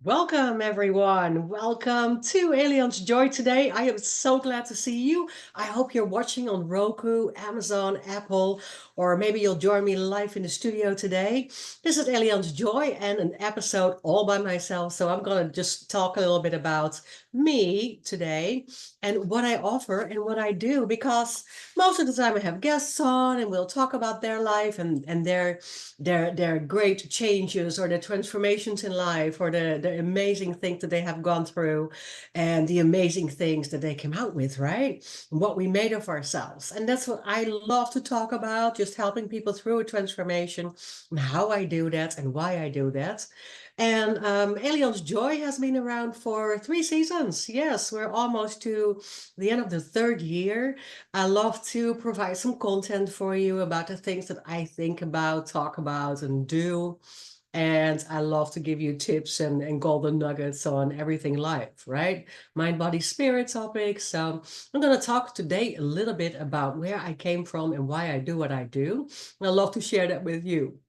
Welcome, everyone. Welcome to Alien's Joy today. I am so glad to see you. I hope you're watching on Roku, Amazon, Apple, or maybe you'll join me live in the studio today. This is Alien's Joy and an episode all by myself. So I'm going to just talk a little bit about me today and what I offer and what I do, because most of the time I have guests on and we'll talk about their life and their great changes or their transformations in life or the amazing things that they have gone through and the amazing things that they came out with, right? What we made of ourselves. And that's what I love to talk about, just helping people through a transformation and how I do that and why I do that. And Alien's Joy has been around for 3 seasons. Yes, we're almost to the end of the third year. I love to provide some content for you about the things that I think about, talk about, and do. And I love to give you tips and golden nuggets on everything life, right? Mind, body, spirit topics. So I'm going to talk today a little bit about where I came from and why I do what I do. And I love to share that with you.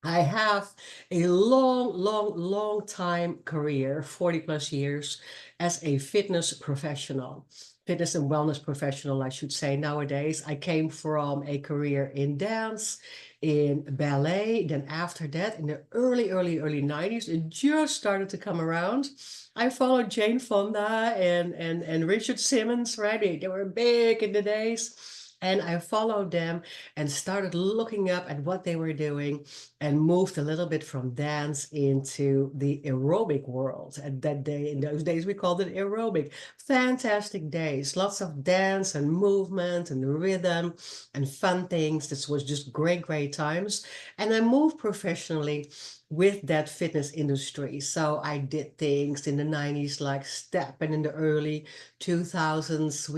I have a long time career, 40 plus years, as a fitness and wellness professional, I should say. Nowadays, I came from a career in dance, in ballet. Then after that, in the early 90s, it just started to come around. I followed Jane Fonda and Richard Simmons, right? They were big in the days. And I followed them and started looking up at what they were doing and moved a little bit from dance into the aerobic world. At that day, in those days, we called it aerobic. Fantastic days, lots of dance and movement and rhythm and fun things. This was just great times. And I moved professionally with that fitness industry. So I did things in the 90s like step, and in the early 2000s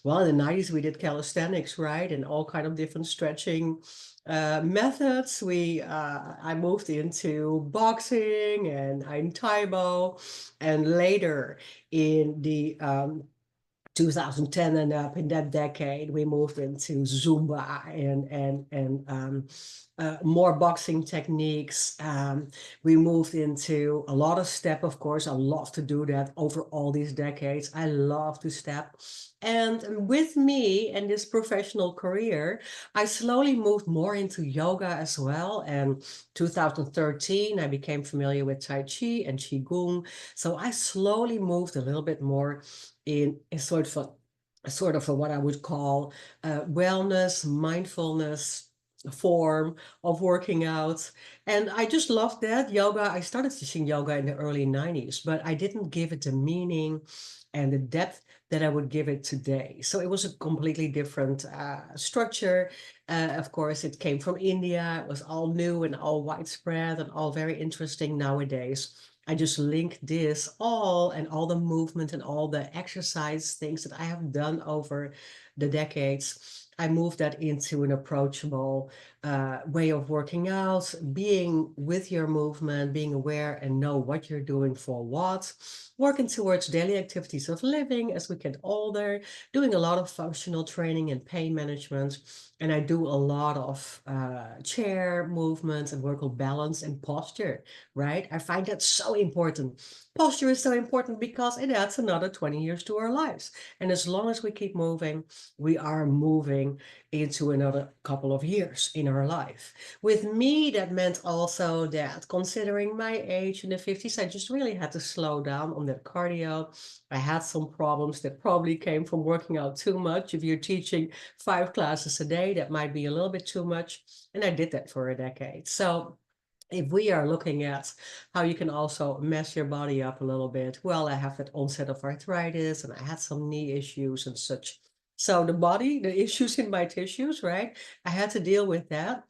well, in the 90s we did calisthenics, right? And all kind of different stretching methods. I moved into boxing and I'm Taibo, and later in the 2010 and up, in that decade we moved into Zumba and more boxing techniques. We moved into a lot of step, of course. I love to do that over all these decades. I love to step. And with me and this professional career, I slowly moved more into yoga as well. And 2013, I became familiar with Tai Chi and Qigong. So I slowly moved a little bit more in a sort of what I would call wellness, mindfulness form of working out. And I just loved that. Yoga, I started teaching yoga in the early 90s, but I didn't give it the meaning and the depth that I would give it today. So it was a completely different structure. Of course, it came from India. It was all new and all widespread and all very interesting nowadays. I just link this all and all the movement and all the exercise things that I have done over the decades. I moved that into an approachable way of working out, being with your movement, being aware and know what you're doing for what, working towards daily activities of living as we get older, doing a lot of functional training and pain management. And I do a lot of chair movements and work on balance and posture, right? I find that so important. Posture is so important because it adds another 20 years to our lives. And as long as we keep moving, we are moving into another couple of years in our life. With me, that meant also that considering my age in the 50s, I just really had to slow down on that cardio. I had some problems that probably came from working out too much. If you're teaching 5 classes a day, that might be a little bit too much. And I did that for a decade. So if we are looking at how you can also mess your body up a little bit, well, I have that onset of arthritis and I had some knee issues and such. So the body, the issues in my tissues, right? I had to deal with that.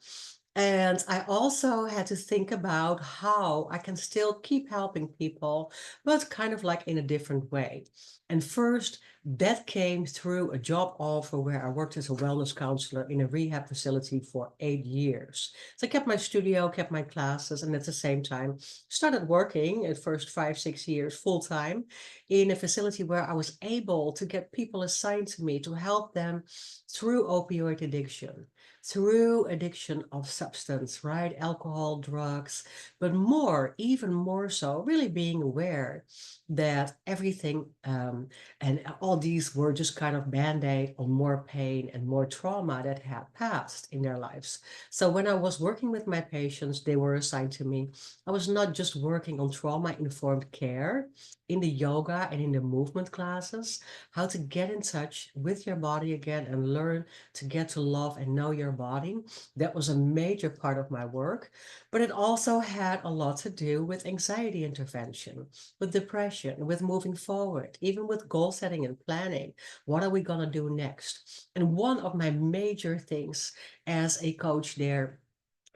And I also had to think about how I can still keep helping people, but kind of like in a different way. And first, that came through a job offer where I worked as a wellness counselor in a rehab facility for 8 years. So I kept my studio, kept my classes, and at the same time started working at first 5, 6 years full time in a facility where I was able to get people assigned to me to help them through opioid addiction. through addiction of substance, right? Alcohol, drugs, but more, even more so, really being aware that everything and all these were just kind of band-aid on more pain and more trauma that had passed in their lives. So when I was working with my patients, they were assigned to me. I was not just working on trauma-informed care in the yoga and in the movement classes, how to get in touch with your body again and learn to get to love and know your body. That was a major part of my work, but it also had a lot to do with anxiety intervention, with depression, with moving forward, even with goal setting and planning. What are we going to do next? And one of my major things as a coach there,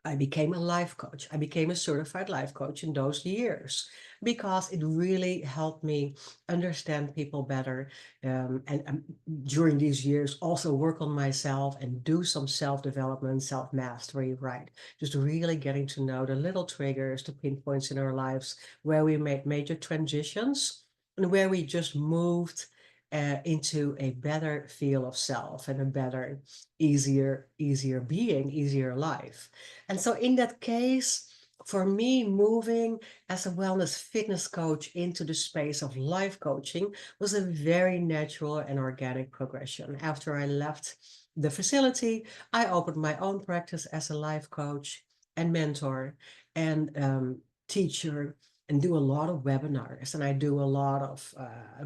I became a life coach. I became a certified life coach in those years because it really helped me understand people better. And during these years, also work on myself and do some self development, self mastery, right? Just really getting to know the little triggers, the pinpoints in our lives where we made major transitions and where we just moved. Into a better feel of self and a better, easier being, easier life. And so in that case, for me, moving as a wellness fitness coach into the space of life coaching was a very natural and organic progression. After I left the facility, I opened my own practice as a life coach and mentor and teacher and do a lot of webinars and I do a lot of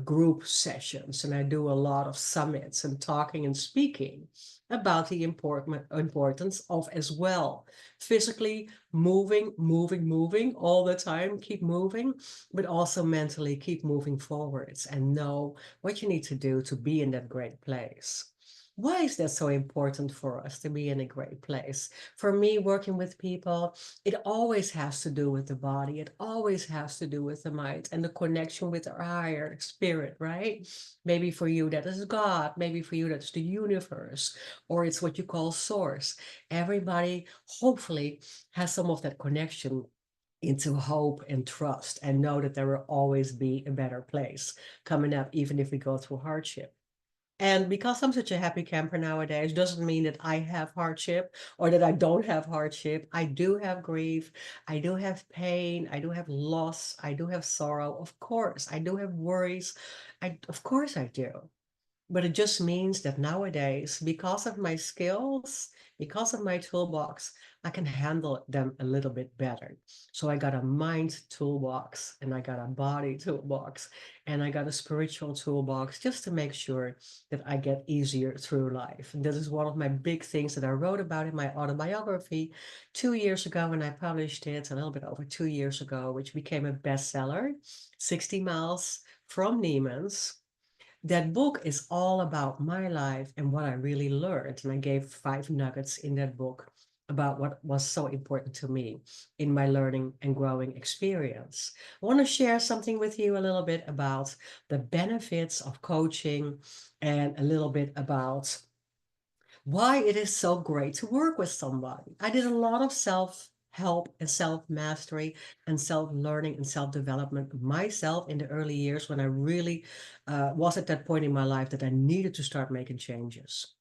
group sessions and I do a lot of summits and talking and speaking about the importance of as well physically moving all the time, keep moving, but also mentally keep moving forwards and know what you need to do to be in that great place. Why is that so important for us to be in a great place? For me, working with people, it always has to do with the body. It always has to do with the mind and the connection with our higher spirit, right? Maybe for you, that is God. Maybe for you, that's the universe, or it's what you call source. Everybody, hopefully, has some of that connection into hope and trust and know that there will always be a better place coming up, even if we go through hardship. And because I'm such a happy camper nowadays, doesn't mean that I have hardship or that I don't have hardship. I do have grief. I do have pain. I do have loss. I do have sorrow. Of course, I do have worries. Of course I do. But it just means that nowadays, because of my skills, because of my toolbox, I can handle them a little bit better. So I got a mind toolbox and I got a body toolbox and I got a spiritual toolbox just to make sure that I get easier through life. And this is one of my big things that I wrote about in my autobiography 2 years ago when I published it, a little bit over 2 years ago, which became a bestseller, 60 Miles from Neiman's. That book is all about my life and what I really learned. And I gave 5 nuggets in that book about what was so important to me in my learning and growing experience. I want to share something with you a little bit about the benefits of coaching and a little bit about why it is so great to work with somebody. I did a lot of self help and self mastery and self learning and self development myself in the early years when I really was at that point in my life that I needed to start making changes.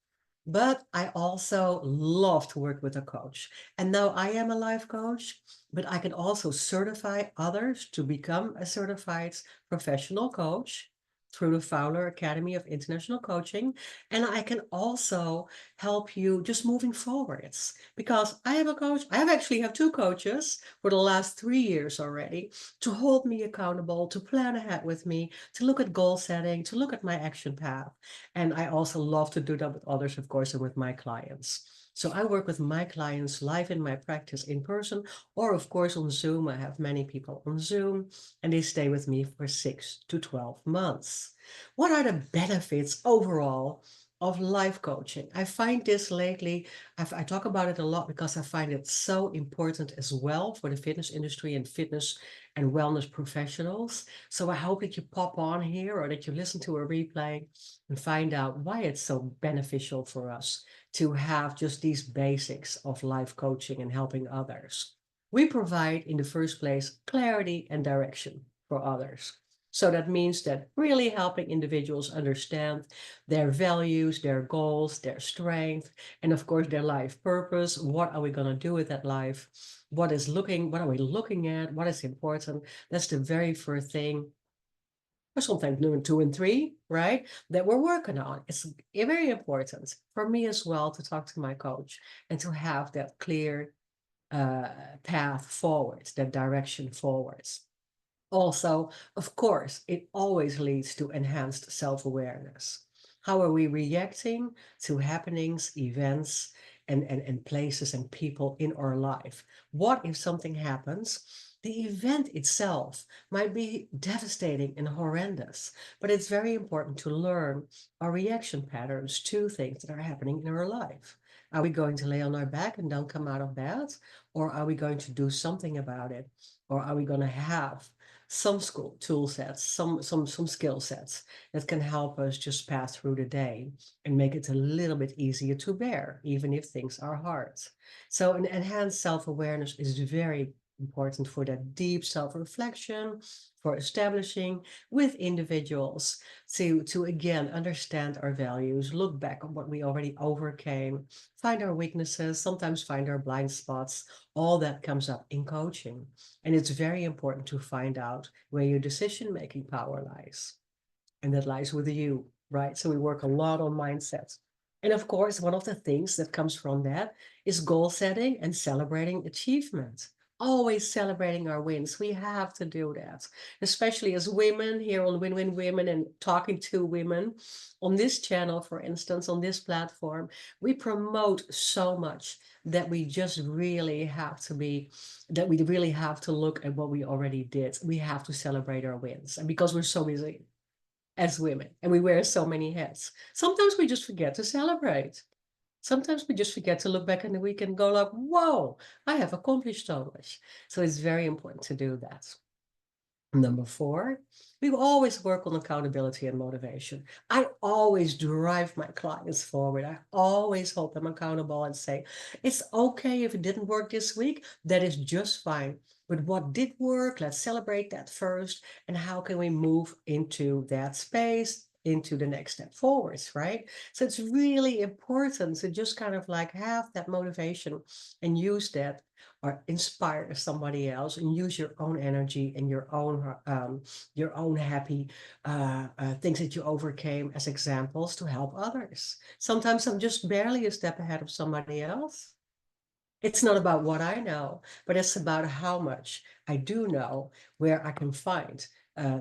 But I also love to work with a coach. And now I am a life coach, but I can also certify others to become a certified professional coach through the Fowler Academy of International Coaching. And I can also help you just moving forwards because I have a coach. I actually have 2 coaches for the last 3 years already to hold me accountable, to plan ahead with me, to look at goal setting, to look at my action path. And I also love to do that with others, of course, and with my clients. So I work with my clients live in my practice in person, or of course on Zoom. I have many people on Zoom, and they stay with me for 6 to 12 months. What are the benefits overall of life coaching? I find this lately, I talk about it a lot because I find it so important as well for the fitness industry and fitness and wellness professionals. So I hope that you pop on here or that you listen to a replay and find out why it's so beneficial for us to have just these basics of life coaching and helping others. We provide, in the first place, clarity and direction for others. So that means that really helping individuals understand their values, their goals, their strength, and of course their life purpose. What are we going to do with that life? What are we looking at? What is important? That's the very first thing, or sometimes number 2 and 3, right? That we're working on. It's very important for me as well to talk to my coach and to have that clear path forward, that direction forwards. Also, of course, it always leads to enhanced self-awareness. How are we reacting to happenings, events, and places and people in our life? What if something happens? The event itself might be devastating and horrendous, but it's very important to learn our reaction patterns to things that are happening in our life. Are we going to lay on our back and don't come out of bed? Or are we going to do something about it? Or are we going to have some school tool sets, some skill sets that can help us just pass through the day and make it a little bit easier to bear, even if things are hard. So an enhanced self-awareness is very important for that deep self-reflection, for establishing with individuals to again understand our values, look back on what we already overcame, find our weaknesses, sometimes find our blind spots. All that comes up in coaching. And it's very important to find out where your decision-making power lies. And that lies with you, right? So we work a lot on mindset. And of course, one of the things that comes from that is goal setting and celebrating achievement. Always celebrating our wins. We have to do that, especially as women here on Win Win Women and talking to women on this channel, for instance, on this platform. We promote so much that we just really have to be, that we really have to look at what we already did. We have to celebrate our wins. And because we're so busy as women and we wear so many hats, sometimes we just forget to celebrate. Sometimes we just forget to look back in the week and go like, whoa, I have accomplished so much. So it's very important to do that. Number 4, we will always work on accountability and motivation. I always drive my clients forward. I always hold them accountable and say, it's okay if it didn't work this week. That is just fine. But what did work? Let's celebrate that first. And how can we move into that space, into the next step forwards, right? So it's really important to just kind of like have that motivation and use that or inspire somebody else and use your own energy and your own happy things that you overcame as examples to help others. Sometimes I'm just barely a step ahead of somebody else. It's not about what I know, but it's about how much I do know, where I can find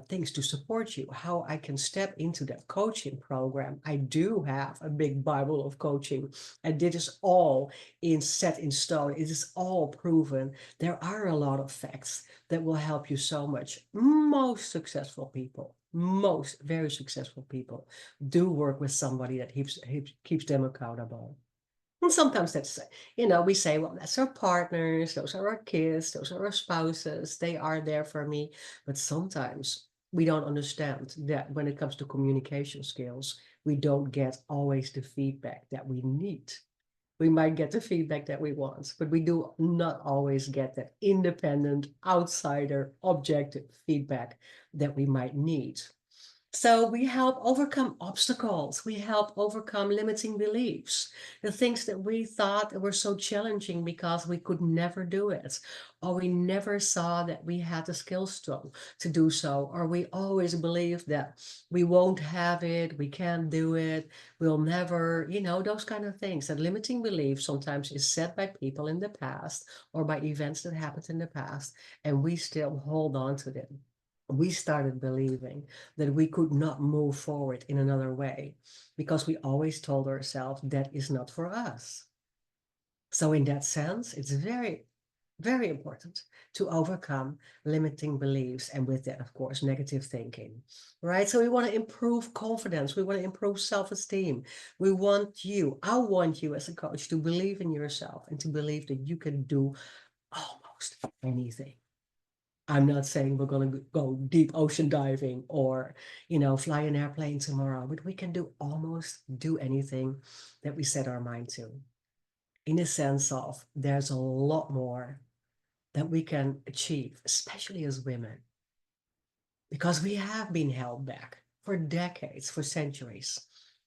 things to support you, how I can step into that coaching program. I do have a big Bible of coaching, and it is all set in stone. It is all proven. There are a lot of facts that will help you so much. Most successful people, most very successful people do work with somebody that keeps them accountable. And sometimes that's, we say, well, that's our partners, those are our kids, those are our spouses, they are there for me. But sometimes we don't understand that when it comes to communication skills, we don't get always the feedback that we need. We might get the feedback that we want, but we do not always get that independent, outsider, objective feedback that we might need. So we help overcome obstacles. We help overcome limiting beliefs, the things that we thought were so challenging because we could never do it, or we never saw that we had the skills to do so, or we always believed that we won't have it, we can't do it, we'll never, those kind of things. That limiting belief sometimes is set by people in the past or by events that happened in the past, and we still hold on to them. We started believing that we could not move forward in another way because we always told ourselves that is not for us. So in that sense, it's very, very important to overcome limiting beliefs, and with that, of course, negative thinking, right? So we want to improve confidence. We want to improve self-esteem. I want you as a coach to believe in yourself and to believe that you can do almost anything. I'm not saying we're going to go deep ocean diving or, fly an airplane tomorrow, but we can almost do anything that we set our mind to. In the sense of there's a lot more that we can achieve, especially as women. because we have been held back for decades, for centuries.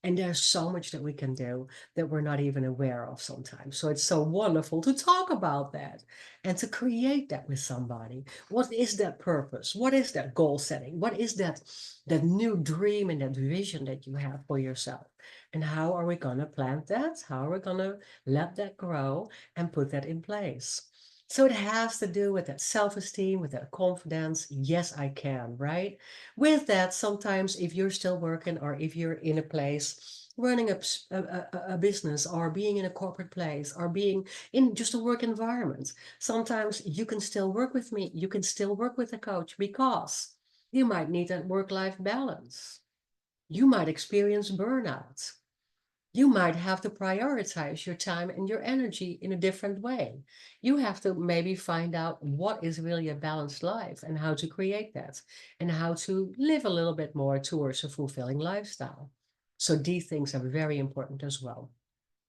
And there's so much that we can do that we're not even aware of sometimes. So it's so wonderful to talk about that and to create that with somebody. What is that purpose? What is that goal setting? What is that new dream and that vision that you have for yourself? And how are we going to plant that? How are we going to let that grow and put that in place? So it has to do with that self-esteem, with that confidence. Yes, I can, right? With that, sometimes if you're still working or if you're in a place running a business or being in a corporate place or being in just a work environment, sometimes you can still work with me. You can still work with a coach because you might need that work-life balance. You might experience burnout. You might have to prioritize your time and your energy in a different way. You have to maybe find out what is really a balanced life and how to create that and how to live a little bit more towards a fulfilling lifestyle. So these things are very important as well.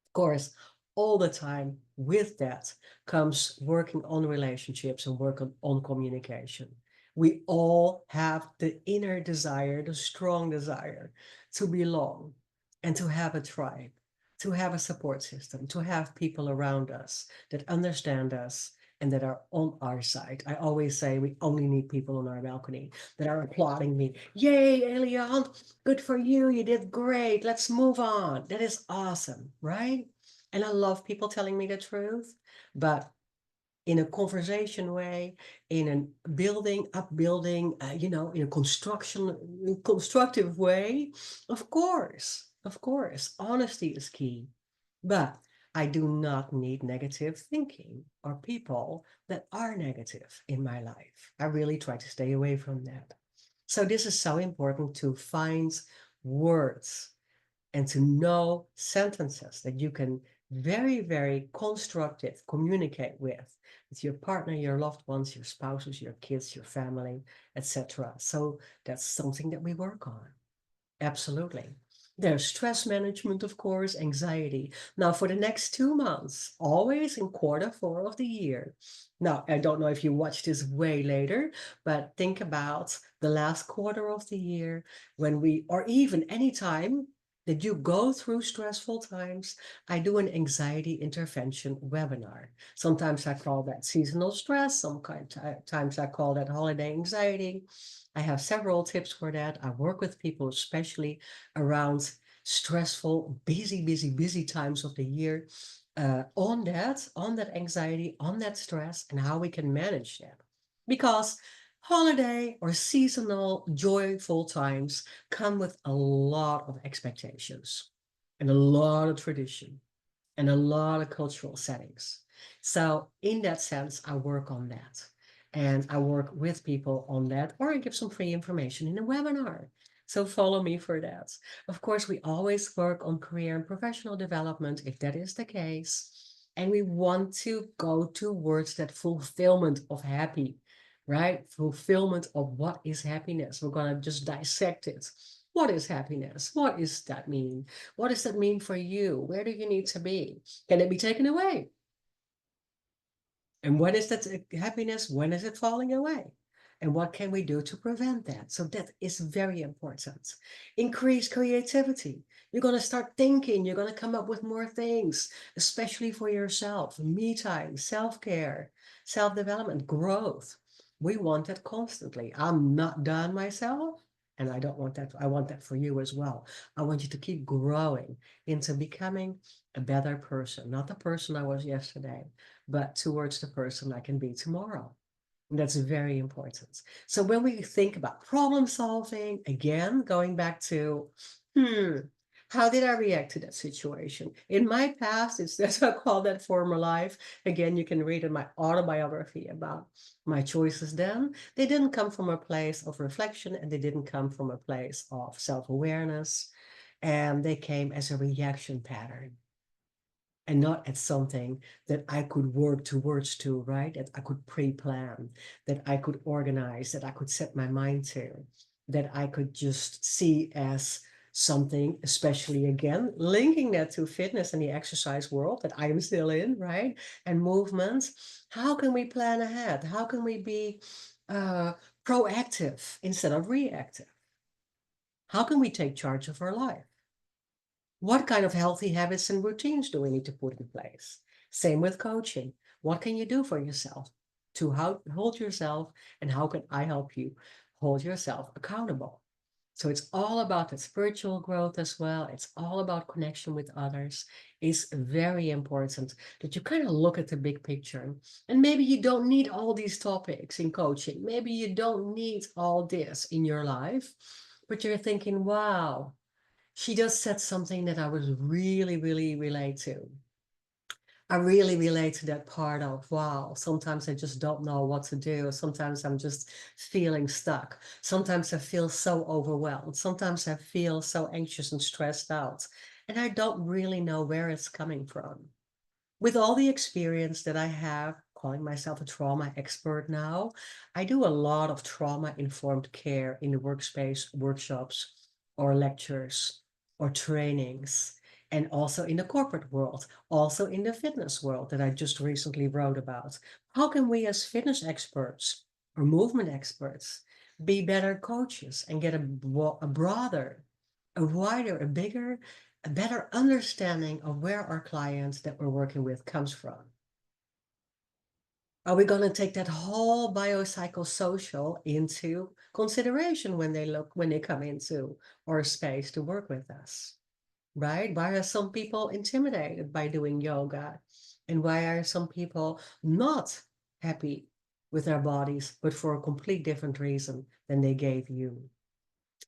Of course, all the time with that comes working on relationships and work on communication. We all have the inner desire, the strong desire to belong and to have a tribe, to have a support system, to have people around us that understand us and that are on our side. I always say we only need people on our balcony that are applauding me. Yay, Elian, good for you. You did great. Let's move on. That is awesome, right? And I love people telling me the truth, but in a conversation way, in a building, upbuilding, in a constructive way. Of course, honesty is key. But I do not need negative thinking or people that are negative in my life. I really try to stay away from that. So this is so important to find words and to know sentences that you can very, very constructive communicate with your partner, your loved ones, your spouses, your kids, your family, etc. So that's something that we work on. Absolutely. There's stress management, of course, anxiety. Now, for the next 2 months, always in quarter 4 of the year. Now, I don't know if you watch this way later, but think about the last quarter of the year when or even any time that you go through stressful times, I do an anxiety intervention webinar. Sometimes I call that seasonal stress, sometimes I call that holiday anxiety. I have several tips for that. I work with people, especially around stressful, busy times of the year, on that anxiety, on that stress, and how we can manage that. Because holiday or seasonal joyful times come with a lot of expectations and a lot of tradition and a lot of cultural settings. So in that sense, I work on that. And I work with people on that, or I give some free information in a webinar. So follow me for that. Of course, we always work on career and professional development, if that is the case. And we want to go towards that fulfillment of happy, right? Fulfillment of what is happiness. We're going to just dissect it. What is happiness? What does that mean? What does that mean for you? Where do you need to be? Can it be taken away? And when is that happiness? When is it falling away? And what can we do to prevent that? So that is very important. Increase creativity. You're going to start thinking, you're going to come up with more things, especially for yourself. Me time, self-care, self-development, growth. We want that constantly. I'm not done myself. And I don't want that. I want that for you as well. I want you to keep growing into becoming a better person, not the person I was yesterday, but towards the person I can be tomorrow. And that's very important. So when we think about problem solving, again, going back to, how did I react to that situation? In my past, that's what I call that former life. Again, you can read in my autobiography about my choices then. They didn't come from a place of reflection and they didn't come from a place of self-awareness. And they came as a reaction pattern and not as something that I could work towards to, right? That I could pre-plan, that I could organize, that I could set my mind to, that I could just see as something, especially again, linking that to fitness and the exercise world that I am still in, right? And movement. How can we plan ahead? How can we be proactive instead of reactive. How can we take charge of our life? What kind of healthy habits and routines do we need to put in place? Same with coaching. What can you do for yourself to hold yourself, and how can I help you hold yourself accountable? So it's all about that spiritual growth as well. It's all about connection with others. It's very important that you kind of look at the big picture. And maybe you don't need all these topics in coaching. Maybe you don't need all this in your life, but you're thinking, wow, she just said something that I was really relate to. I really relate to that part of, wow, sometimes I just don't know what to do. Sometimes I'm just feeling stuck. Sometimes I feel so overwhelmed. Sometimes I feel so anxious and stressed out. And I don't really know where it's coming from. With all the experience that I have, calling myself a trauma expert now, I do a lot of trauma-informed care in the workspace, workshops, or lectures, or trainings, and also in the corporate world, also in the fitness world that I just recently wrote about. How can we as fitness experts or movement experts be better coaches and get a broader, a wider, a bigger, a better understanding of where our clients that we're working with comes from? Are we going to take that whole biopsychosocial into consideration when they come into our space to work with us? Right? Why are some people intimidated by doing yoga? And why are some people not happy with their bodies, but for a complete different reason than they gave you?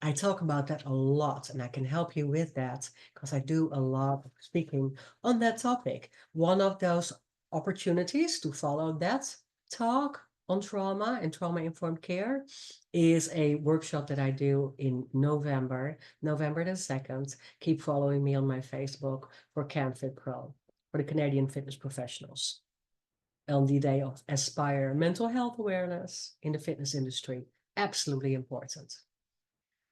I talk about that a lot, and I can help you with that because I do a lot of speaking on that topic. One of those opportunities to follow that talk on trauma and trauma-informed care is a workshop that I do in November, November the 2nd. Keep following me on my Facebook for CanFit Pro, for the Canadian fitness professionals, on the day of Aspire mental health awareness in the fitness industry. Absolutely important.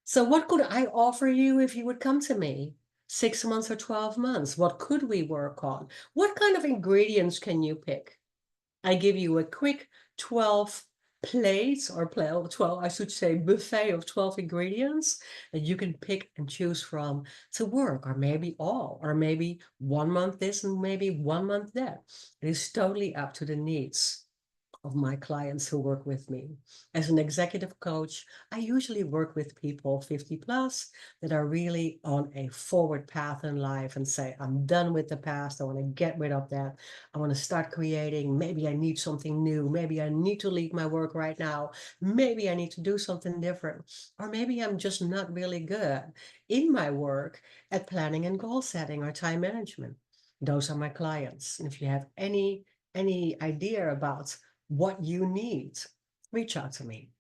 So what could I offer you if you would come to me? 6 months or 12 months? What could we work on? What kind of ingredients can you pick? I give you a quick 12 plates or 12, I should say buffet of 12 ingredients that you can pick and choose from to work, or maybe all, or maybe 1 month this and maybe 1 month that. It is totally up to the needs of my clients who work with me. As an executive coach, I usually work with people 50 plus that are really on a forward path in life and say, I'm done with the past. I want to get rid of that. I want to start creating. Maybe I need something new. Maybe I need to leave my work right now. Maybe I need to do something different. Or maybe I'm just not really good in my work at planning and goal setting or time management. Those are my clients. And if you have any idea about what you need, reach out to me.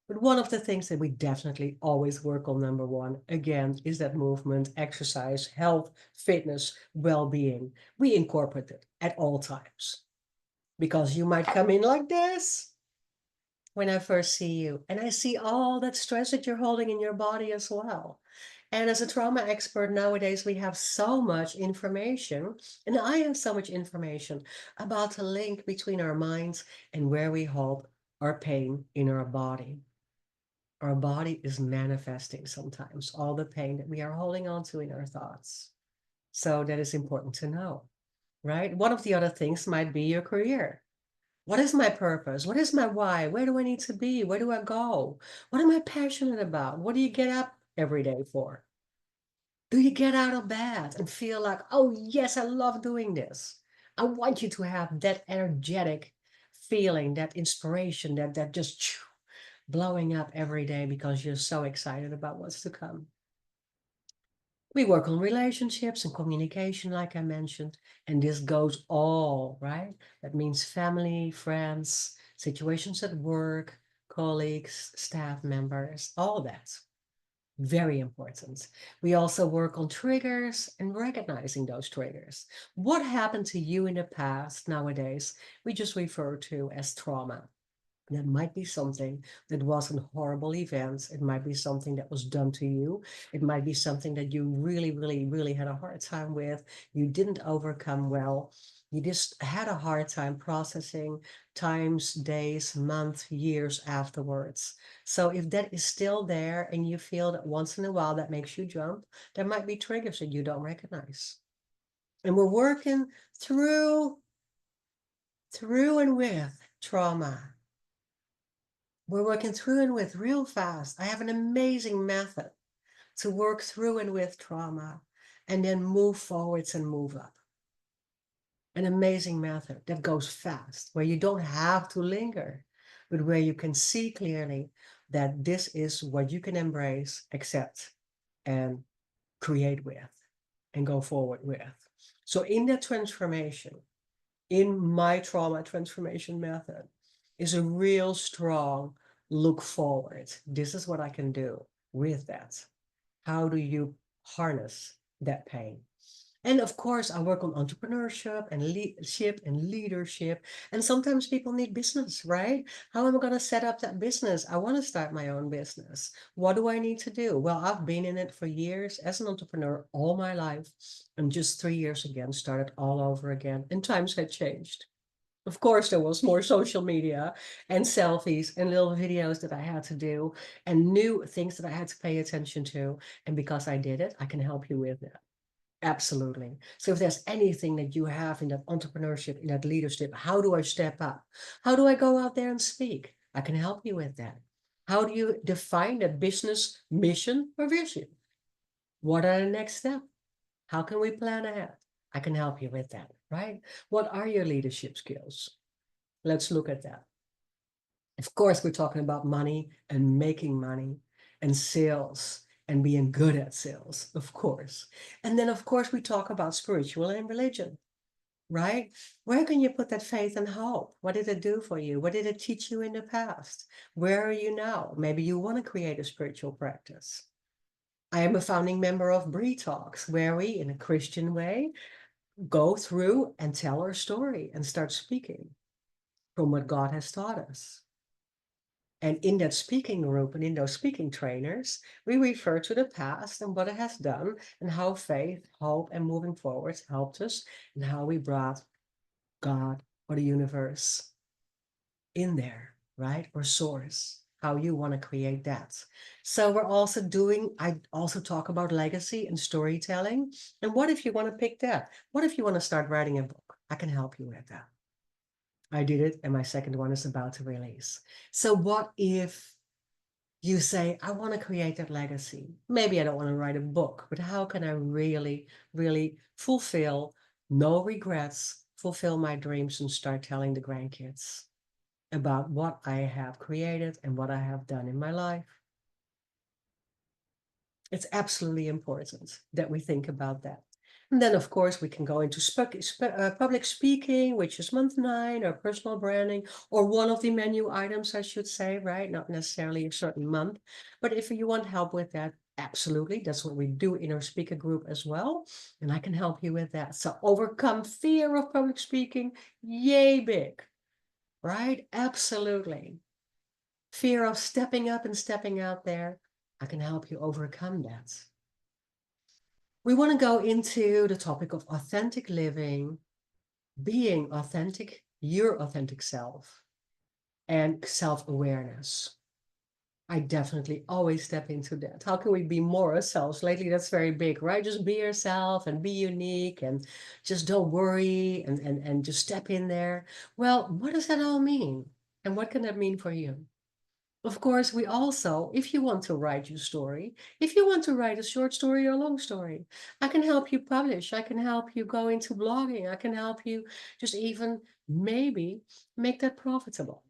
But one of the things that we definitely always work on, number one, again, is that movement, exercise, health, fitness, well-being. We incorporate it at all times. Because you might come in like this when I first see you, and I see all that stress that you're holding in your body as well. And as a trauma expert nowadays, we have so much information, and I have so much information about the link between our minds and where we hold our pain in our body. Our body is manifesting sometimes all the pain that we are holding on to in our thoughts. So that is important to know, right? One of the other things might be your career. What is my purpose? What is my why? Where do I need to be? Where do I go? What am I passionate about? What do you get up every day for? Do you get out of bed and feel like, oh, yes, I love doing this? I want you to have that energetic feeling, that inspiration, that just blowing up every day because you're so excited about what's to come. We work on relationships and communication, like I mentioned, and this goes all, right? That means family, friends, situations at work, colleagues, staff members, all that. Very important. We also work on triggers and recognizing those triggers. What happened to you in the past nowadays, we just refer to as trauma. That might be something that was a horrible event. It might be something that was done to you. It might be something that you really had a hard time with. You didn't overcome well. You just had a hard time processing times, days, months, years afterwards. So if that is still there and you feel that once in a while that makes you jump, there might be triggers that you don't recognize. And we're working through and with trauma. We're working through and with real fast. I have an amazing method to work through and with trauma and then move forwards and move up. An amazing method that goes fast, where you don't have to linger, but where you can see clearly that this is what you can embrace, accept, and create with, and go forward with. So in that transformation, in my trauma transformation method, is a real strong look forward. This is what I can do with that. How do you harness that pain? And of course, I work on entrepreneurship and leadership. And sometimes people need business, right? How am I going to set up that business? I want to start my own business. What do I need to do? Well, I've been in it for years as an entrepreneur all my life. And just 3 years again, started all over again. And times had changed. Of course, there was more social media and selfies and little videos that I had to do and new things that I had to pay attention to. And because I did it, I can help you with it. Absolutely. So if there's anything that you have in that entrepreneurship, in that leadership, how do I step up? How do I go out there and speak? I can help you with that. How do you define a business mission or vision? What are the next steps? How can we plan ahead? I can help you with that, right? What are your leadership skills? Let's look at that. Of course, we're talking about money and making money and sales and being good at sales, of course. And then, of course, we talk about spiritual and religion, right? Where can you put that faith and hope? What did it do for you? What did it teach you in the past? Where are you now? Maybe you want to create a spiritual practice. I am a founding member of Bree Talks, where we, in a Christian way, go through and tell our story and start speaking from what God has taught us. And in that speaking group and in those speaking trainers, we refer to the past and what it has done and how faith, hope, and moving forward helped us and how we brought God or the universe in there, right? Or source, how you want to create that. So we're also I also talk about legacy and storytelling. And what if you want to pick that? What if you want to start writing a book? I can help you with that. I did it, and my second one is about to release. So what if you say, I want to create that legacy? Maybe I don't want to write a book, but how can I really, really fulfill, no regrets, fulfill my dreams and start telling the grandkids about what I have created and what I have done in my life? It's absolutely important that we think about that. And then, of course, we can go into public speaking, which is month 9, or personal branding, or one of the menu items, I should say, right? Not necessarily a certain month. But if you want help with that, absolutely. That's what we do in our speaker group as well. And I can help you with that. So overcome fear of public speaking, yay big, right? Absolutely. Fear of stepping up and stepping out there, I can help you overcome that. We want to go into the topic of authentic living, being authentic, your authentic self, and self-awareness. I definitely always step into that. How can we be more ourselves? Lately, that's very big, right? Just be yourself and be unique and just don't worry and just step in there. Well, what does that all mean? And what can that mean for you? Of course, we also, if you want to write your story, if you want to write a short story or a long story, I can help you publish. I can help you go into blogging. I can help you just even maybe make that profitable.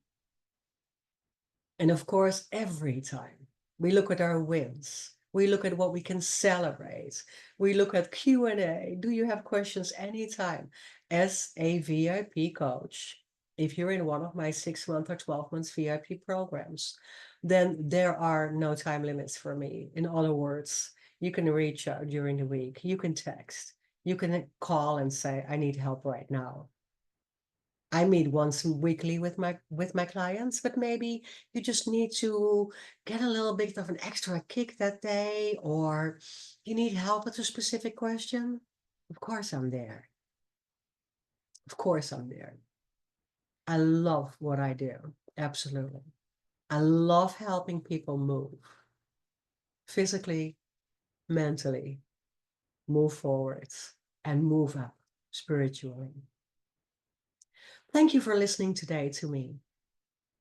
And of course, every time we look at our wins, we look at what we can celebrate. We look at Q&A. Do you have questions anytime? As a VIP coach, if you're in one of my 6-month or 12-month VIP programs, then there are no time limits for me. In other words, you can reach out during the week. You can text. You can call and say, I need help right now. I meet once weekly with my clients, but maybe you just need to get a little bit of an extra kick that day, or you need help with a specific question. Of course, I'm there. Of course I'm there. I love what I do. Absolutely. I love helping people move physically, mentally, move forwards, and move up spiritually. Thank you for listening today to me.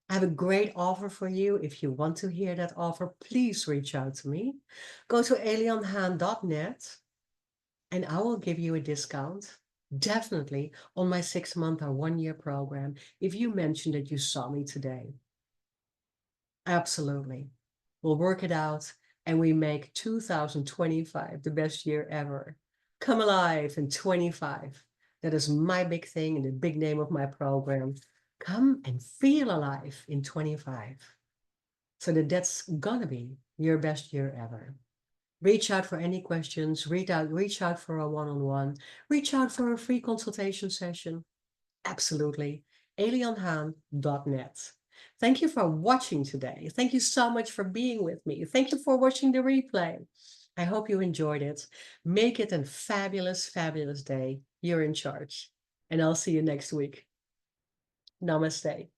I have a great offer for you. If you want to hear that offer, please reach out to me. Go to alienhaan.net and I will give you a discount, definitely, on my 6-month or 1-year program if you mention that you saw me today. Absolutely. We'll work it out and we make 2025 the best year ever. Come alive in 25. That is my big thing and the big name of my program. Come and feel alive in 25. So that's gonna be your best year ever. Reach out for any questions, reach out for a one-on-one, reach out for a free consultation session. Absolutely. alienhaan.net. Thank you for watching today. Thank you so much for being with me. Thank you for watching the replay. I hope you enjoyed it. Make it a fabulous, fabulous day. You're in charge. And I'll see you next week. Namaste.